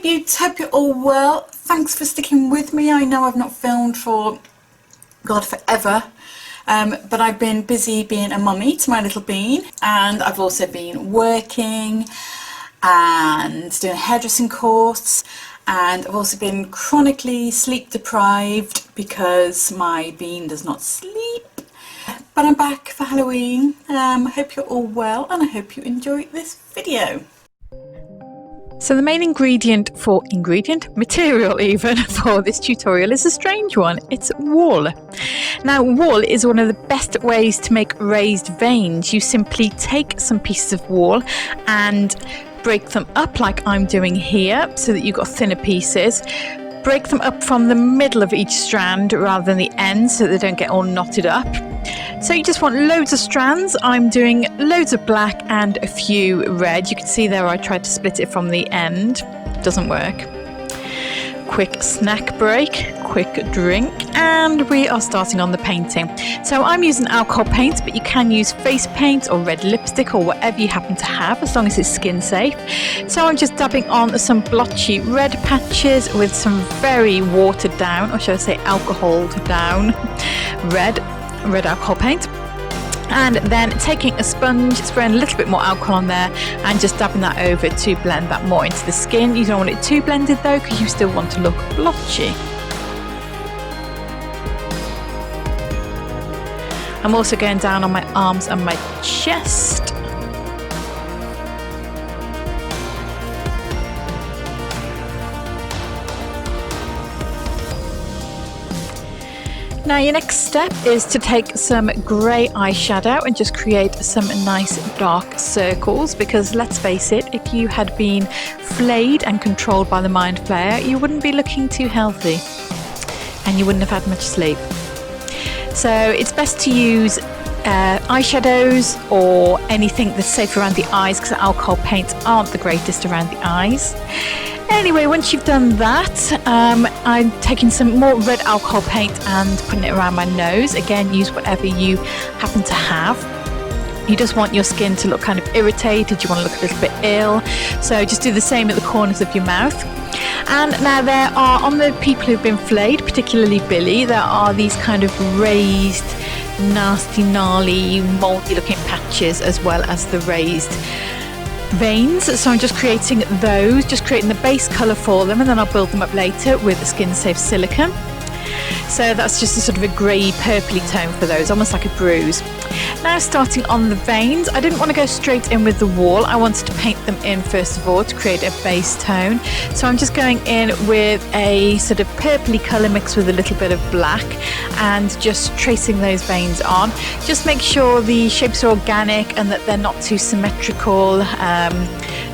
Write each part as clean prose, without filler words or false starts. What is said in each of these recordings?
Beauts, hope you're all well. Thanks for sticking with me. I know I've not filmed for, God, forever. But I've been busy being a mummy to my little bean, and I've also been working and doing a hairdressing course, and I've also been chronically sleep deprived because my bean does not sleep. But I'm back for Halloween. I hope you're all well and I hope you enjoy this video. So the main material even for this tutorial is a strange one. It's wool. Now wool is one of the best ways to make raised veins. You simply take some pieces of wool and break them up like I'm doing here so that you've got thinner pieces. Break them up from the middle of each strand rather than the ends so they don't get all knotted up. So you just want loads of strands. I'm doing loads of black and a few red. You can see there I tried to split it from the end. Doesn't work. Quick snack break, quick drink, and we are starting on the painting. So I'm using alcohol paint, but you can use face paint or red lipstick or whatever you happen to have, as long as it's skin safe. So I'm just dabbing on some blotchy red patches with some very watered down, or should I say alcoholed down, red alcohol paint. And then taking a sponge, spraying a little bit more alcohol on there and just dabbing that over to blend that more into the skin. You don't want it too blended though, because you still want to look blotchy. I'm also going down on my arms and my chest. Now your next step is to take some grey eyeshadow and just create some nice dark circles, because let's face it, if you had been flayed and controlled by the Mind Flayer, you wouldn't be looking too healthy and you wouldn't have had much sleep. So it's best to use eyeshadows or anything that's safe around the eyes, because alcohol paints aren't the greatest around the eyes. Anyway, once you've done that, I'm taking some more red alcohol paint and putting it around my nose. Again, use whatever you happen to have. You just want your skin to look kind of irritated, you want to look a little bit ill, so just do the same at the corners of your mouth. And now there are, on the people who've been flayed, particularly Billy, there are these kind of raised, nasty, gnarly, mouldy looking patches, as well as the raised veins. So I'm just creating those, just creating the base colour for them, and then I'll build them up later with skin safe silicone. So that's just a sort of a grey purpley tone for those, almost like a bruise. Now starting on the veins, I didn't want to go straight in with the wool. I wanted to paint them in first of all to create a base tone. So I'm just going in with a sort of purpley colour mixed with a little bit of black and just tracing those veins on. Just make sure the shapes are organic and that they're not too symmetrical,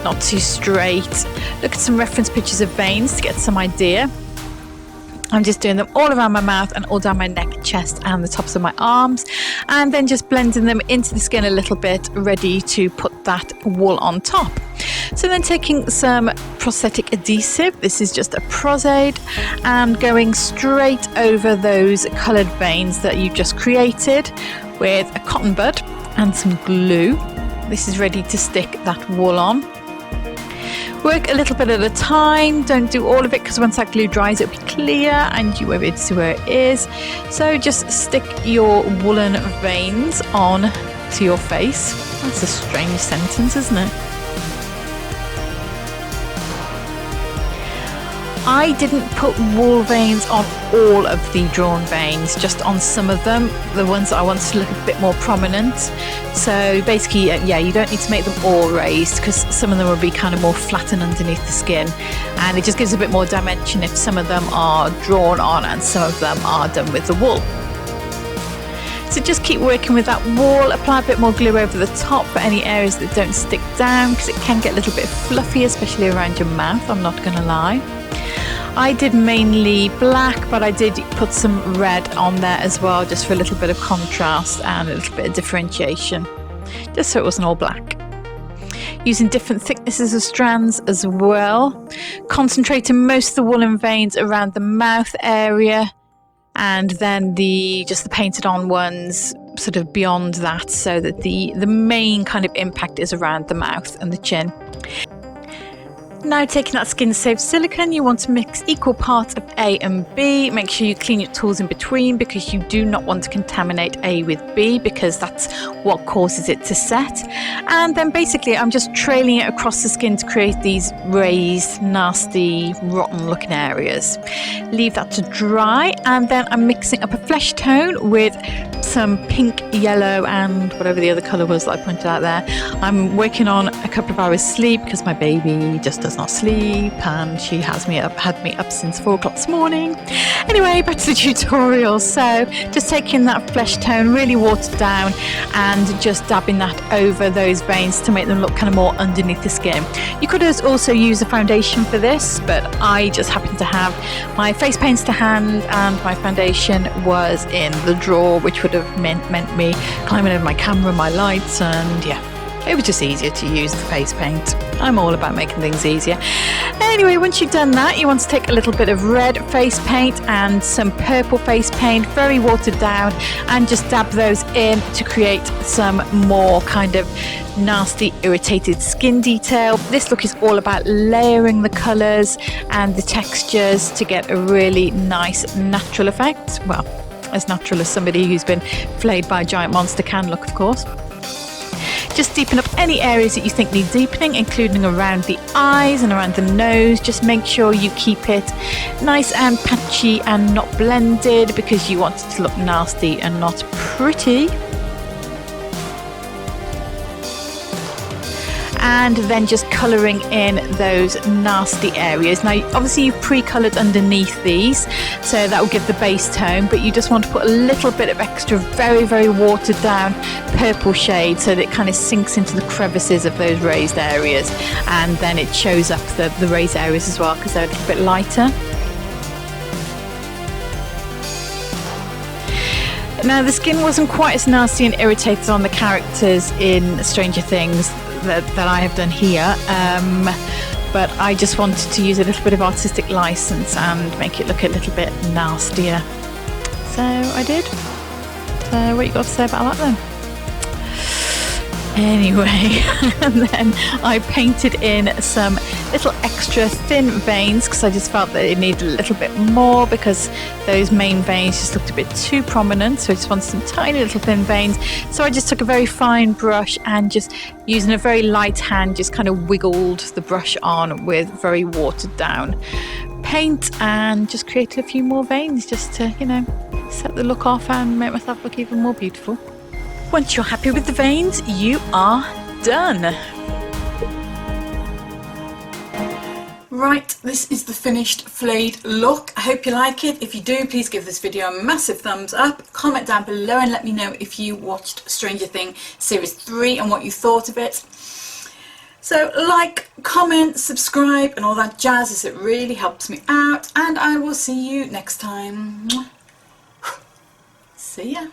not too straight. Look at some reference pictures of veins to get some idea. I'm just doing them all around my mouth and all down my neck, chest and the tops of my arms, and then just blending them into the skin a little bit, ready to put that wool on top. So then taking some prosthetic adhesive, this is just a Pros-Aid, and going straight over those coloured veins that you've just created with a cotton bud and some glue. This is ready to stick that wool on. Work a little bit at a time, don't do all of it, because once that glue dries it'll be clear and you won't be able to see where it is. So just stick your woolen veins on to your face. That's a strange sentence, isn't it? I didn't put wool veins on all of the drawn veins, just on some of them, the ones that I wanted to look a bit more prominent. So basically, yeah, you don't need to make them all raised, because some of them will be kind of more flattened underneath the skin, and it just gives a bit more dimension if some of them are drawn on and some of them are done with the wool. So just keep working with that wool, apply a bit more glue over the top for any areas that don't stick down, because it can get a little bit fluffy, especially around your mouth, I'm not going to lie. I did mainly black, but I did put some red on there as well, just for a little bit of contrast and a little bit of differentiation, just so it wasn't all black. Using different thicknesses of strands as well, concentrating most of the woolen veins around the mouth area, and then just the painted on ones sort of beyond that, so that the main kind of impact is around the mouth and the chin. Now taking that skin safe silicone, you want to mix equal parts of A and B. Make sure you clean your tools in between because you do not want to contaminate A with B because that's what causes it to set. And then basically I'm just trailing it across the skin to create these raised, nasty, rotten looking areas. Leave that to dry, and then I'm mixing up a flesh tone with some pink, yellow and whatever the other colour was that I pointed out there. I'm working on a couple of hours sleep because my baby just does not sleep and she had me up since 4 o'clock this morning. Anyway, back to the tutorial. So just taking that flesh tone, really watered down, and just dabbing that over those veins to make them look kind of more underneath the skin. You could also use a foundation for this, but I just happened to have my face paints to hand and my foundation was in the drawer, which would have meant me climbing over my camera, my lights, and yeah, it was just easier to use the face paint. I'm all about making things easier. Anyway, once you've done that, you want to take a little bit of red face paint and some purple face paint, very watered down, and just dab those in to create some more kind of nasty, irritated skin detail. This look is all about layering the colours and the textures to get a really nice natural effect. Well, as natural as somebody who's been flayed by a giant monster can look, of course. Just deepen up any areas that you think need deepening, including around the eyes and around the nose. Just make sure you keep it nice and patchy and not blended because you want it to look nasty and not pretty. And then just colouring in those nasty areas. Now obviously you've pre-coloured underneath these, so that will give the base tone, but you just want to put a little bit of extra very, very watered down purple shade so that it kind of sinks into the crevices of those raised areas, and then it shows up the raised areas as well because they're a little bit lighter. Now the skin wasn't quite as nasty and irritated on the characters in Stranger Things that I have done here, but I just wanted to use a little bit of artistic license and make it look a little bit nastier. So I did. So what you got to say about that then? Anyway, and then I painted in some little extra thin veins because I just felt that it needed a little bit more because those main veins just looked a bit too prominent, so I just wanted some tiny little thin veins. So I just took a very fine brush and just using a very light hand just kind of wiggled the brush on with very watered down paint and just created a few more veins just to, you know, set the look off and make myself look even more beautiful. Once you're happy with the veins, you are done. Right, this is the finished flayed look. I hope you like it. If you do, please give this video a massive thumbs up. Comment down below and let me know if you watched Stranger Things Series 3 and what you thought of it. So like, comment, subscribe and all that jazz, as it really helps me out. And I will see you next time. See ya.